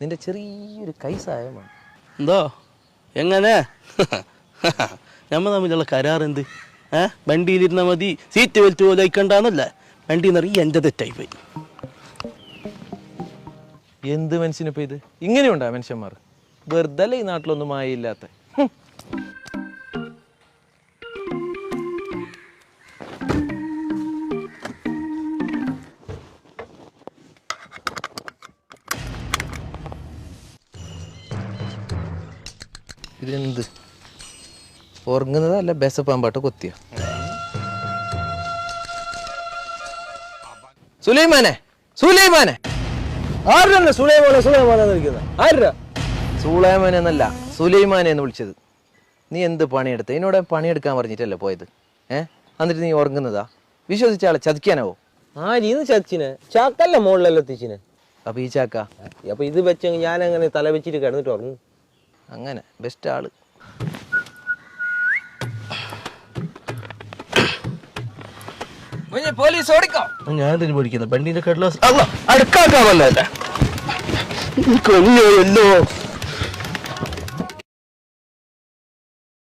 നിന്റെ ചെറിയൊരു കൈസായമാണ്. എന്തോ എങ്ങനെ നമ്മൾ തമ്മിലുള്ള കരാർ എന്ത്? വണ്ടിയിലിരുന്നാൽ മതി, സീറ്റ് വലിച്ചു പോലെ അയക്കണ്ടെന്നല്ലേ? വണ്ടി നിറയെ എൻ്റെ തെറ്റായിപ്പോയി. എന്ത് മനുഷ്യനിപ്പോ ഇത്? ഇങ്ങനെയുണ്ടാ മനുഷ്യന്മാർ? വെറുതെ ഈ നാട്ടിലൊന്നും മായയില്ലാത്ത. ഇതെന്ത് ഉറങ്ങുന്നതല്ല ബെസപ്പാമ്പാട്ട് കൊത്തിയ. സുലൈമാനെ, സുലൈമാനെ, ആരുടെ സുലൈമാനെ വിളിക്കുന്നത്? ആരുടെ? സുലൈമാനെ എന്നല്ല, സുലൈമാനെ എന്ന് വിളിച്ചത്. നീ എന്ത് പണിയെടുത്ത? എന്നോട് പണിയെടുക്കാൻ പറഞ്ഞിട്ടല്ലേ പോയത്? എന്നിട്ട് നീ ഉറങ്ങുന്നതാ? വിശ്വസിച്ച ആളെ ചതിക്കാനാവോ? ആരീന്ന് ചച്ചിനെ? ചാക്കല്ല മുകളിലെല്ലാം എത്തിച്ചിനെ. അപ്പൊ ഈ ചാക്ക അപ്പൊ ഇത് വെച്ചെങ്കിൽ ഞാൻ അങ്ങനെ തല വെച്ചിട്ട് കിടന്നിട്ട് ഉറങ്ങും. അങ്ങനെ ബെസ്റ്റ് ആള്. പോലീസ് ഓടിക്കോ. ഞാൻ എന്തിനു പഠിക്കുന്നത്? വണ്ടീൻ്റെ കടലാസ് അടുക്കാക്കാവല്ലോ.